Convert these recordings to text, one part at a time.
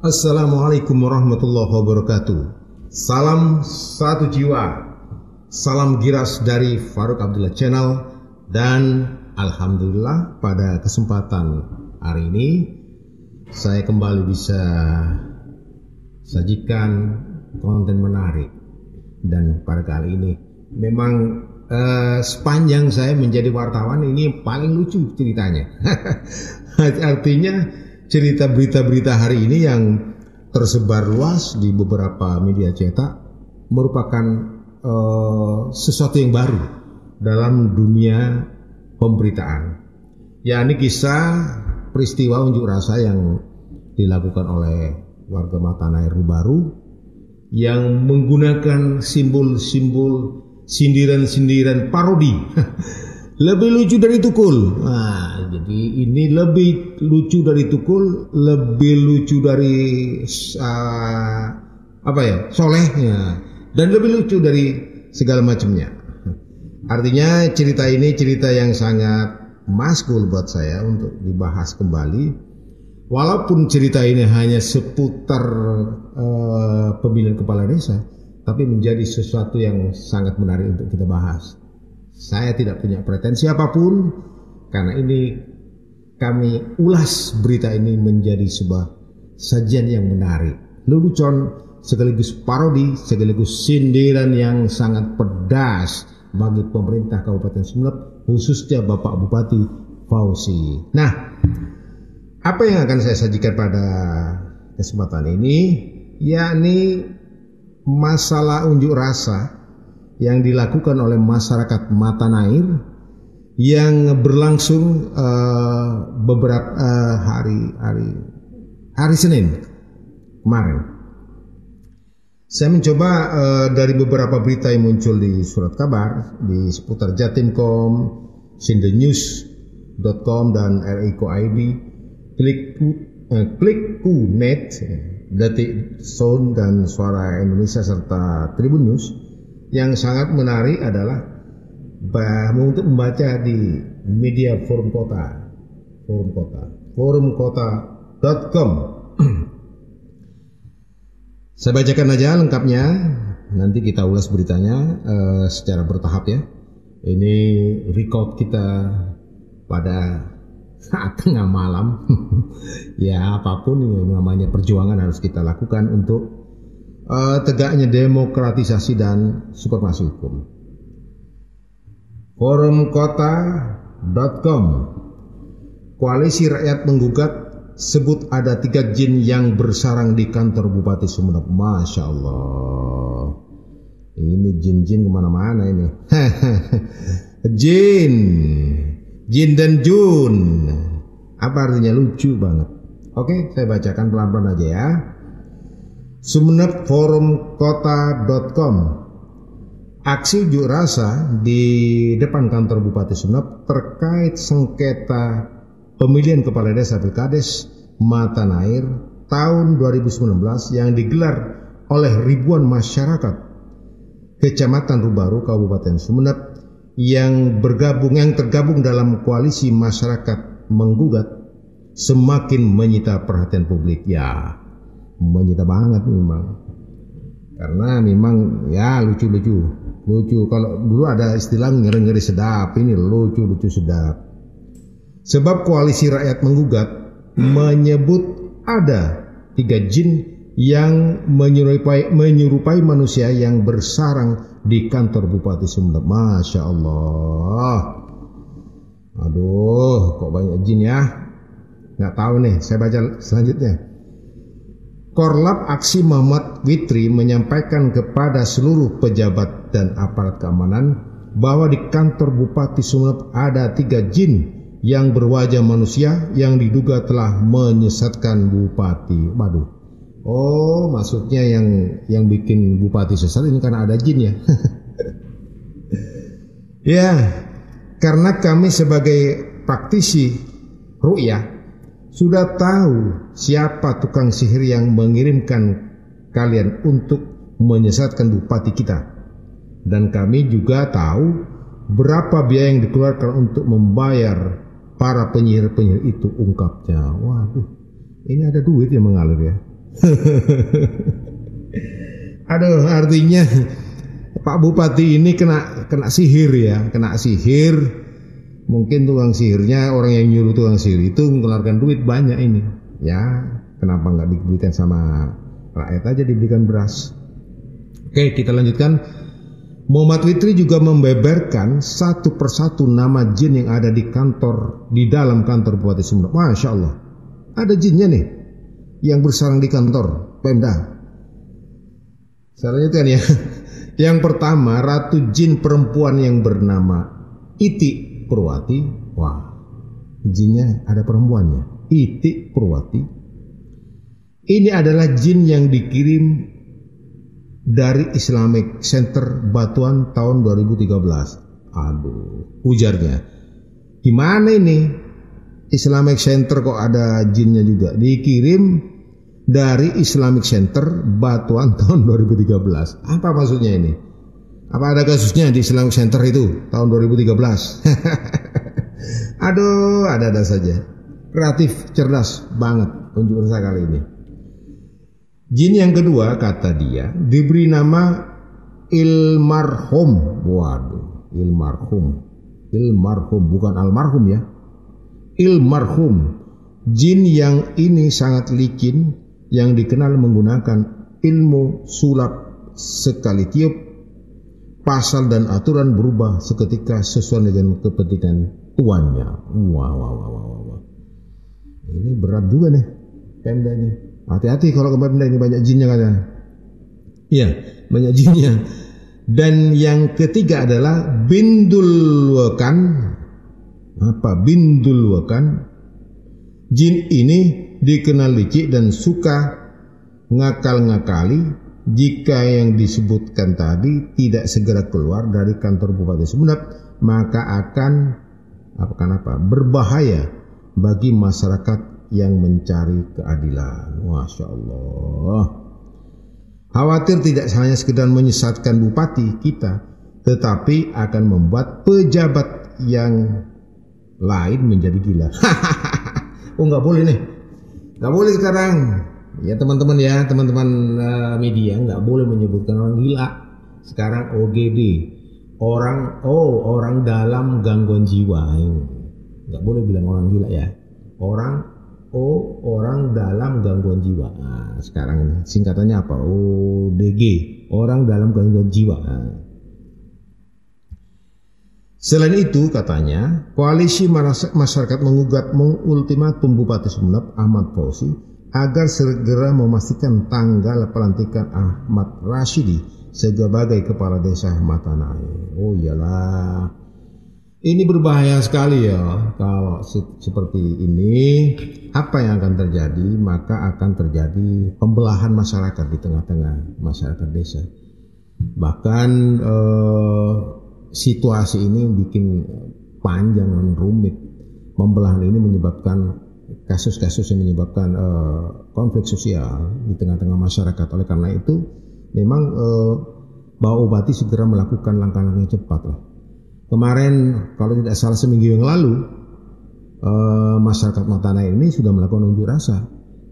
Assalamualaikum warahmatullahi wabarakatuh. Salam satu jiwa, salam giras dari Farouk Abdullah Channel. Dan alhamdulillah pada kesempatan hari ini saya kembali bisa sajikan konten menarik. Dan pada kali ini memang sepanjang saya menjadi wartawan ini paling lucu ceritanya. Artinya cerita berita-berita hari ini yang tersebar luas di beberapa media cetak merupakan sesuatu yang baru dalam dunia pemberitaan. Ya, ini kisah peristiwa unjuk rasa yang dilakukan oleh warga Matanair baru yang menggunakan simbol-simbol sindiran-sindiran parodi. Lebih lucu dari Tukul. Nah, jadi ini lebih lucu dari Tukul, lebih lucu dari Solehnya, dan lebih lucu dari segala macamnya. Artinya cerita ini cerita yang sangat maskul buat saya untuk dibahas kembali. Walaupun cerita ini hanya seputar pemilihan kepala desa, tapi menjadi sesuatu yang sangat menarik untuk kita bahas. Saya tidak punya pretensi apapun, karena ini kami ulas berita ini menjadi sebuah sajian yang menarik, lelucon sekaligus parodi sekaligus sindiran yang sangat pedas bagi pemerintah Kabupaten Sumeneb, khususnya Bapak Bupati Fauzi. Nah, apa yang akan saya sajikan pada kesempatan ini, yakni masalah unjuk rasa yang dilakukan oleh masyarakat Matanair yang berlangsung beberapa hari Senin kemarin. Saya mencoba dari beberapa berita yang muncul di surat kabar di seputar Jatimkom, sindenews.com dan RI.co.id, Klikku.net, Detik Sound dan Suara Indonesia serta Tribun News. Yang sangat menarik adalah untuk membaca di media forumkota.com. Saya bacakan aja lengkapnya, nanti kita ulas beritanya secara bertahap ya. Ini record kita pada saat tengah malam. Ya, apapun yang namanya perjuangan harus kita lakukan untuk tegaknya demokratisasi dan supremasi hukum. Forumkota.com. Koalisi rakyat menggugat, sebut ada 3 jin yang bersarang di kantor Bupati Sumeneb. Masya Allah, ini jin-jin kemana-mana ini. Jin dan Jun, apa artinya? Lucu banget. Oke, saya bacakan pelan-pelan aja ya. Sumeneb, forumkota.com. Aksi unjuk rasa di depan kantor Bupati Sumeneb terkait sengketa pemilihan kepala desa Pilkades Matanair tahun 2019 yang digelar oleh ribuan masyarakat Kecamatan Rubaru, Kabupaten Sumeneb yang tergabung dalam koalisi masyarakat menggugat semakin menyita perhatian publik. Ya, menyita banget memang, karena memang ya lucu. Kalau dulu ada istilah ngeri-ngeri sedap, ini lucu sedap. Sebab koalisi rakyat menggugat menyebut ada 3 jin yang menyerupai manusia yang bersarang di kantor Bupati Sumeneb. Masya Allah. Aduh, kok banyak jin ya? Nggak tahu nih, saya baca selanjutnya. Korlap Aksi Muhammad Witri menyampaikan kepada seluruh pejabat dan aparat keamanan bahwa di kantor Bupati Sumeneb ada 3 jin yang berwajah manusia yang diduga telah menyesatkan Bupati. Waduh, oh maksudnya yang bikin Bupati sesat ini karena ada jin ya. Ya, karena kami sebagai praktisi ru'yah sudah tahu siapa tukang sihir yang mengirimkan kalian untuk menyesatkan Bupati kita. Dan kami juga tahu berapa biaya yang dikeluarkan untuk membayar para penyihir-penyihir itu, ungkapnya. Waduh, ini ada duit yang mengalir ya. Aduh, artinya Pak Bupati ini kena sihir ya, kena sihir. Mungkin tukang sihirnya, orang yang nyuruh tukang sihir itu mengeluarkan duit banyak ini. Ya, kenapa nggak diberikan sama rakyat aja, diberikan beras. Oke, kita lanjutkan. Muhammad Fitri juga membeberkan satu persatu nama jin yang ada di dalam kantor Bupati Sumeneb. Masya Allah, ada jinnya nih yang bersarang di kantor Pemda. Saya lanjutkan ya. Yang pertama, ratu jin perempuan yang bernama Iti Purwati. Wah, jinnya ada perempuannya, Iti Purwati. Ini adalah jin yang dikirim dari Islamic Center Batuan tahun 2013. Aduh, ujarnya. Gimana ini? Islamic Center kok ada jinnya juga? Dikirim dari Islamic Center Batuan tahun 2013. Apa maksudnya ini? Apa ada kasusnya di Islamic Center itu tahun 2013? Aduh, ada saja. Kreatif, cerdas banget unjuk rasa kali ini. Jin yang kedua, kata dia, diberi nama Ilmarhum. Waduh, Ilmarhum bukan almarhum ya. Ilmarhum. Jin yang ini sangat licin, yang dikenal menggunakan ilmu sulap. Sekali tiup, pasal dan aturan berubah seketika sesuai dengan kepentingan tuannya. Wah. Ini berat juga nih Pemda ini. Hati-hati kalau ke Pemda ini, banyak jinnya katanya. Iya, banyak jinnya. Dan yang ketiga adalah Bindulwakan. Apa Bindulwakan? Jin ini dikenal licik dan suka ngakal-ngakali. Jika yang disebutkan tadi tidak segera keluar dari kantor Bupati Sumeneb, maka akan berbahaya bagi masyarakat yang mencari keadilan. Masya Allah. Khawatir tidak hanya sekedar menyesatkan bupati kita, tetapi akan membuat pejabat yang lain menjadi gila. Oh, nggak boleh nih, nggak boleh sekarang. Ya teman-teman media, nggak boleh menyebutkan orang gila. Sekarang OGD, orang dalam gangguan jiwa. Nggak boleh bilang orang gila ya. Orang dalam gangguan jiwa. Nah, sekarang ini singkatannya apa? ODG, orang dalam gangguan jiwa. Nah. Selain itu, katanya, koalisi masyarakat mengultimatum Bupati Sumeneb Ahmad Fauzi agar segera memastikan tanggal pelantikan Ahmad Rashidi sebagai kepala desa Matanai. Oh iyalah. Ini berbahaya sekali ya, kalau seperti ini. Apa yang akan terjadi? Maka akan terjadi pembelahan masyarakat di tengah-tengah masyarakat desa. Bahkan situasi ini bikin panjang dan rumit. Pembelahan ini menyebabkan kasus-kasus yang menyebabkan konflik sosial di tengah-tengah masyarakat. Oleh karena itu, memang Bapak Bupati segera melakukan langkah-langkah yang cepat lah. Kemarin kalau tidak salah seminggu yang lalu masyarakat Matanai ini sudah melakukan unjuk rasa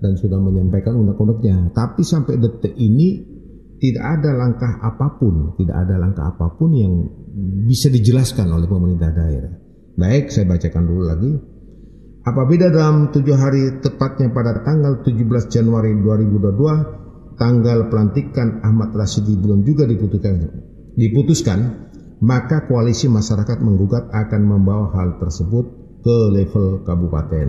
dan sudah menyampaikan unek-uneknya. Tapi sampai detik ini tidak ada langkah apapun yang bisa dijelaskan oleh pemerintah daerah. Baik, saya bacakan dulu lagi. Apabila dalam 7 hari tepatnya pada tanggal 17 Januari 2022 tanggal pelantikan Ahmad Rashidi belum juga diputuskan, maka koalisi masyarakat menggugat akan membawa hal tersebut ke level kabupaten,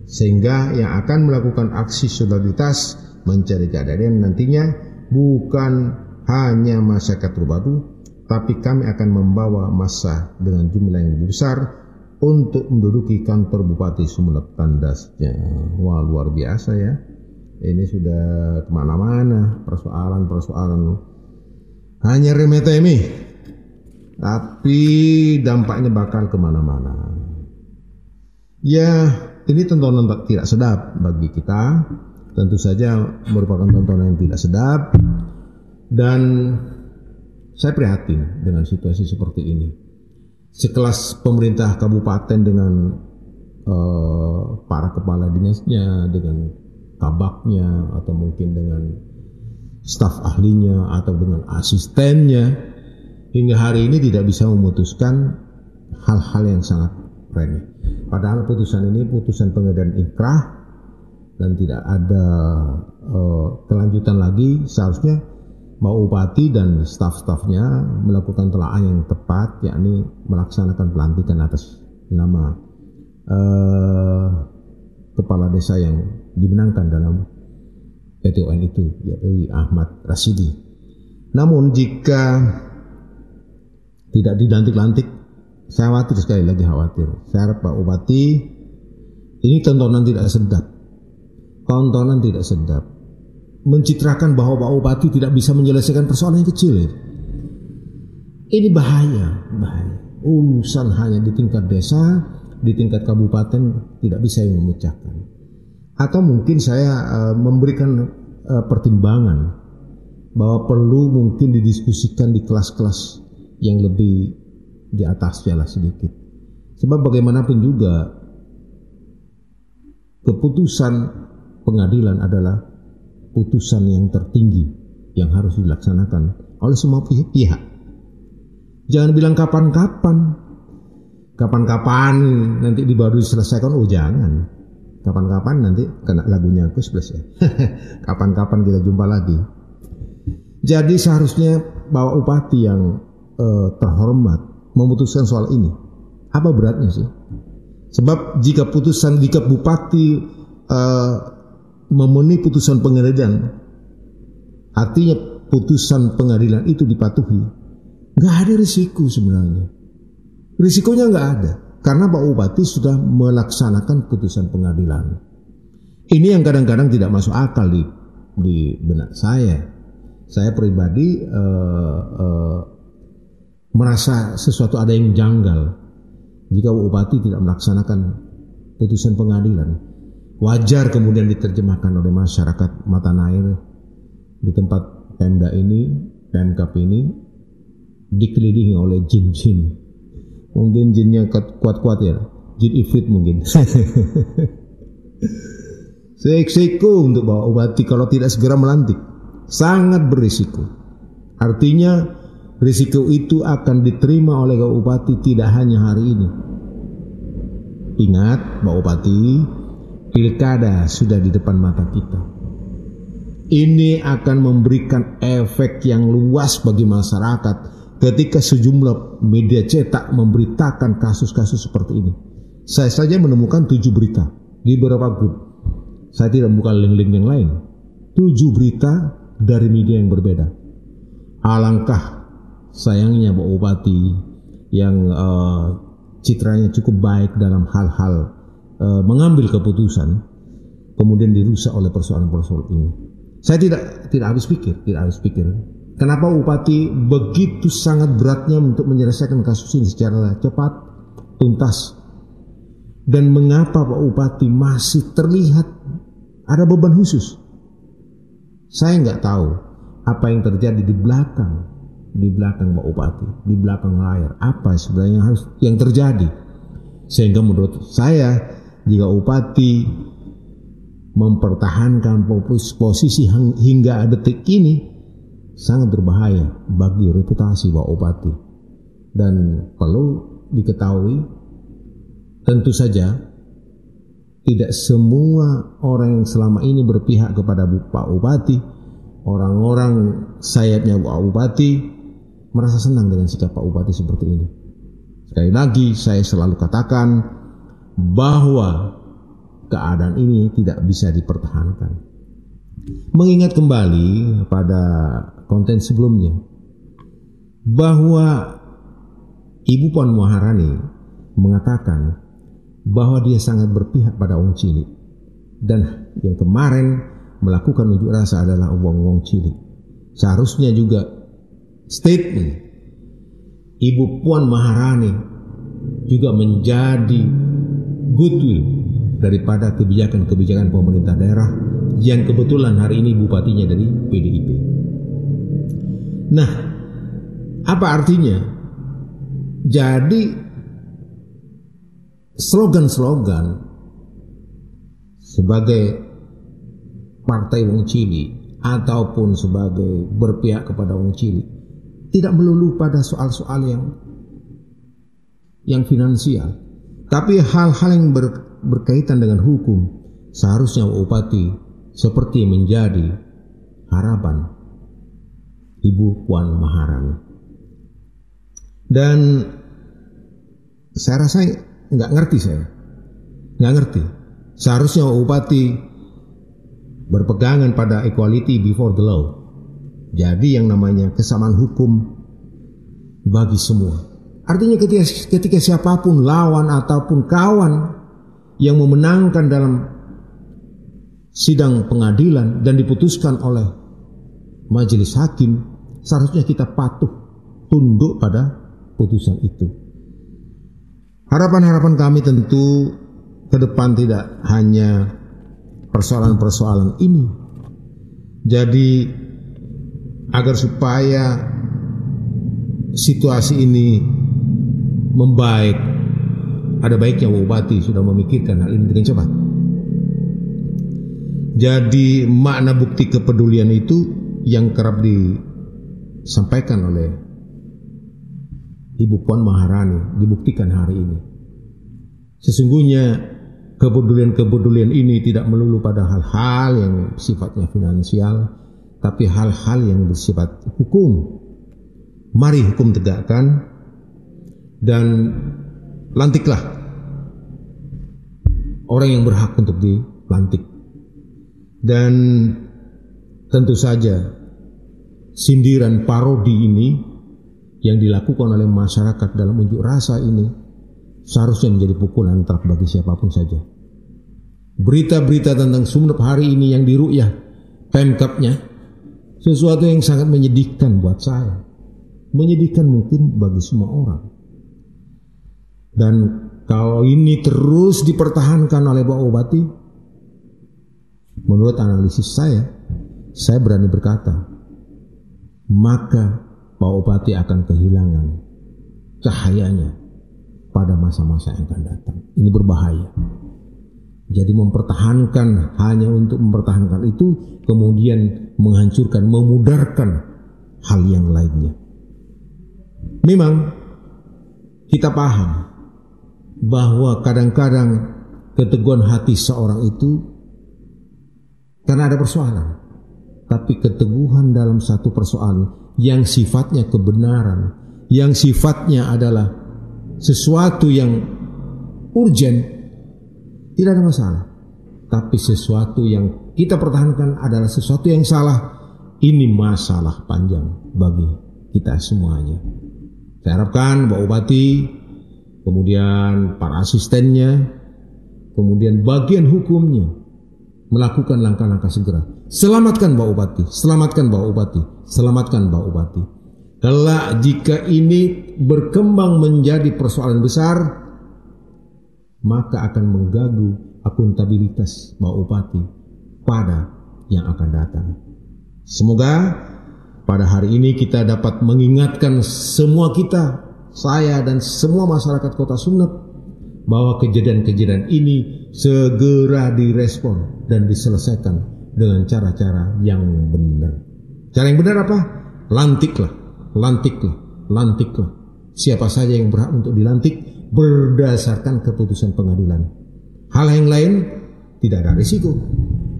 sehingga yang akan melakukan aksi solidaritas mencari keadilan nantinya bukan hanya masyarakat Rubadu, tapi kami akan membawa massa dengan jumlah yang besar untuk menduduki kantor Bupati Sumeneb, tandasnya. Wah, luar biasa ya. Ini sudah kemana-mana persoalan hanya remeh-temeh, tapi dampaknya bakal kemana-mana. Ya, ini tontonan tidak sedap bagi kita. Tentu saja merupakan tontonan yang tidak sedap. Dan saya prihatin dengan situasi seperti ini. Sekelas pemerintah kabupaten dengan para kepala dinasnya, dengan kabaknya atau mungkin dengan staf ahlinya atau dengan asistennya, hingga hari ini tidak bisa memutuskan hal-hal yang sangat remeh. Padahal putusan ini putusan pengadilan inkrah dan tidak ada kelanjutan lagi. Seharusnya Pak Bupati dan staf-stafnya melakukan telaah yang tepat, yakni melaksanakan pelantikan atas nama kepala desa yang dimenangkan dalam PTUN itu, yaitu Ahmad Rasidi. Namun jika tidak dilantik-lantik, saya khawatir, sekali lagi khawatir. Saya harap Pak Bupati, ini tontonan tidak sedap. Tontonan tidak sedap. Mencitrakan bahwa Pak Bupati tidak bisa menyelesaikan persoalan yang kecil. Ini bahaya. Urusan hanya di tingkat desa, di tingkat kabupaten tidak bisa yang memecahkan. Atau mungkin saya memberikan pertimbangan bahwa perlu mungkin didiskusikan di kelas-kelas yang lebih di atasnya lah sedikit. Sebab bagaimanapun juga keputusan pengadilan adalah putusan yang tertinggi yang harus dilaksanakan oleh semua pihak. Jangan bilang kapan-kapan nanti baru diselesaikan. Oh jangan, kapan-kapan nanti kena lagunya Gus Plus ya. Kapan-kapan kita jumpa lagi. Jadi seharusnya Bapak Bupati yang terhormat memutuskan soal ini. Apa beratnya sih? Sebab jika Bupati memenuhi putusan pengadilan, artinya putusan pengadilan itu dipatuhi, nggak ada risiko sebenarnya. Risikonya nggak ada, karena Pak Bupati sudah melaksanakan putusan pengadilan. Ini yang kadang-kadang tidak masuk akal di benak saya. Saya pribadi merasa sesuatu ada yang janggal jika Pak Bupati tidak melaksanakan putusan pengadilan. Wajar kemudian diterjemahkan oleh masyarakat Matanair di tempat Pemda ini, Pemkap ini dikelilingi oleh jin-jin. Mungkin jinnya kuat-kuat ya, jin ifrit mungkin. Risiko untuk Bapak Bupati kalau tidak segera melantik, sangat berisiko. Artinya risiko itu akan diterima oleh Bapak Bupati tidak hanya hari ini. Ingat Bapak Bupati, pilkada sudah di depan mata kita. Ini akan memberikan efek yang luas bagi masyarakat ketika sejumlah media cetak memberitakan kasus-kasus seperti ini. Saya saja menemukan 7 berita di beberapa grup. Saya tidak buka link-link yang lain. 7 berita dari media yang berbeda. Alangkah sayangnya Pak Bupati yang citranya cukup baik dalam hal-hal mengambil keputusan kemudian dirusak oleh persoalan-persoalan ini. Saya tidak habis pikir. Kenapa Bupati begitu sangat beratnya untuk menyelesaikan kasus ini secara cepat, tuntas? Dan mengapa Pak Bupati masih terlihat ada beban khusus? Saya nggak tahu apa yang terjadi di belakang Pak Bupati, di belakang layar. Apa sebenarnya yang terjadi? Sehingga menurut saya, jika Bupati mempertahankan posisi hingga detik ini, sangat berbahaya bagi reputasi Pak Bupati. Dan perlu diketahui, tentu saja tidak semua orang yang selama ini berpihak kepada Pak Bupati, orang-orang sayapnya Pak Bupati, merasa senang dengan sikap Pak Bupati seperti ini. Sekali lagi saya selalu katakan bahwa keadaan ini tidak bisa dipertahankan. Mengingat kembali pada konten sebelumnya bahwa Ibu Puan Maharani mengatakan bahwa dia sangat berpihak pada wong cilik, dan yang kemarin melakukan unjuk rasa adalah wong cilik. Seharusnya juga statement Ibu Puan Maharani juga menjadi goodwill daripada kebijakan-kebijakan pemerintah daerah yang kebetulan hari ini bupatinya dari PDIP. Nah, apa artinya? Jadi slogan-slogan sebagai partai wong cilik ataupun sebagai berpihak kepada wong cilik tidak melulu pada soal-soal yang finansial, tapi hal-hal yang berkaitan dengan hukum seharusnya Bupati seperti menjadi harapan Ibu Puan Maharani. Dan saya rasa nggak ngerti. Seharusnya Bupati berpegangan pada equality before the law. Jadi yang namanya kesamaan hukum bagi semua. Artinya ketika siapapun lawan ataupun kawan yang memenangkan dalam sidang pengadilan dan diputuskan oleh majelis hakim, seharusnya kita patuh tunduk pada putusan itu. Harapan-harapan kami tentu ke depan tidak hanya persoalan-persoalan ini. Jadi agar supaya situasi ini membaik, ada baiknya Bupati sudah memikirkan hal ini dengan cepat. Jadi makna bukti kepedulian itu yang kerap disampaikan oleh Ibu Puan Maharani dibuktikan hari ini. Sesungguhnya kepedulian ini tidak melulu pada hal-hal yang sifatnya finansial, tapi hal-hal yang bersifat hukum. Mari hukum tegakkan dan lantiklah orang yang berhak untuk dilantik. Dan tentu saja sindiran parodi ini yang dilakukan oleh masyarakat dalam unjuk rasa ini seharusnya menjadi pukulan telak bagi siapapun saja. Berita-berita tentang Sumeneb hari ini yang diru'yah Pemkabnya sesuatu yang sangat menyedihkan buat saya. Menyedihkan mungkin bagi semua orang. Dan kalau ini terus dipertahankan oleh Pak Bupati, menurut analisis saya berani berkata, maka Pak Bupati akan kehilangan cahayanya pada masa-masa yang akan datang. Ini berbahaya. Jadi mempertahankan hanya untuk mempertahankan itu, kemudian menghancurkan, memudarkan hal yang lainnya. Memang kita paham bahwa kadang-kadang keteguhan hati seorang itu karena ada persoalan. Tapi keteguhan dalam satu persoalan yang sifatnya kebenaran, yang sifatnya adalah sesuatu yang urgent, tidak ada masalah. Tapi sesuatu yang kita pertahankan adalah sesuatu yang salah, ini masalah panjang bagi kita semuanya. Saya harapkan Pak Bupati, kemudian para asistennya, kemudian bagian hukumnya melakukan langkah-langkah segera. Selamatkan Pak Bupati, selamatkan Pak Bupati, selamatkan Pak Bupati. Kelak jika ini berkembang menjadi persoalan besar, maka akan mengganggu akuntabilitas Pak Bupati pada yang akan datang. Semoga pada hari ini kita dapat mengingatkan semua kita, saya dan semua masyarakat Kota Sumeneb, bahwa kejadian-kejadian ini segera direspon dan diselesaikan dengan cara-cara yang benar. Cara yang benar apa? Lantiklah. Siapa saja yang berhak untuk dilantik berdasarkan keputusan pengadilan. Hal yang lain tidak ada risiko.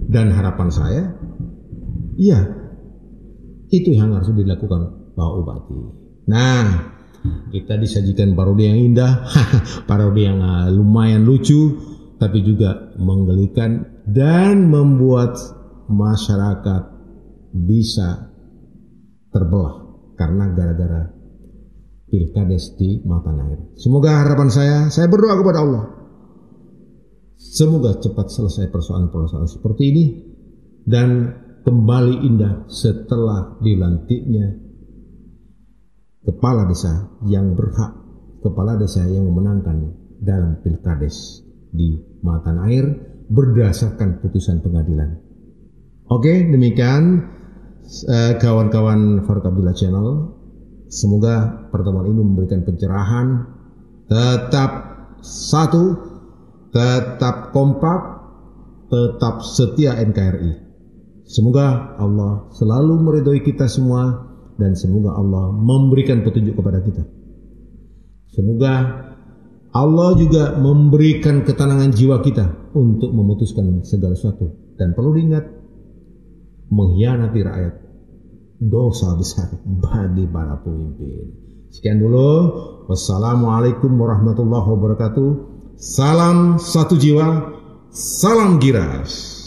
Dan harapan saya, ya, itu yang harus dilakukan Pak Bupati. Nah, kita disajikan parodi yang indah, parodi yang lumayan lucu, tapi juga menggelikan dan membuat masyarakat bisa terbelah karena gara-gara pilkades di Matanair. Semoga harapan saya berdoa kepada Allah, semoga cepat selesai persoalan-persoalan seperti ini dan kembali indah setelah dilantiknya kepala desa yang berhak, kepala desa yang memenangkan dalam pilkades di Matanair berdasarkan putusan pengadilan. Oke, demikian kawan-kawan Farkabila Channel. Semoga pertemuan ini memberikan pencerahan. Tetap satu, tetap kompak, tetap setia NKRI. Semoga Allah selalu meridhoi kita semua dan semoga Allah memberikan petunjuk kepada kita. Semoga Allah juga memberikan ketenangan jiwa kita untuk memutuskan segala sesuatu. Dan perlu diingat, mengkhianati rakyat dosa besar bagi para pemimpin. Sekian dulu. Wassalamualaikum warahmatullahi wabarakatuh. Salam satu jiwa, salam Giras.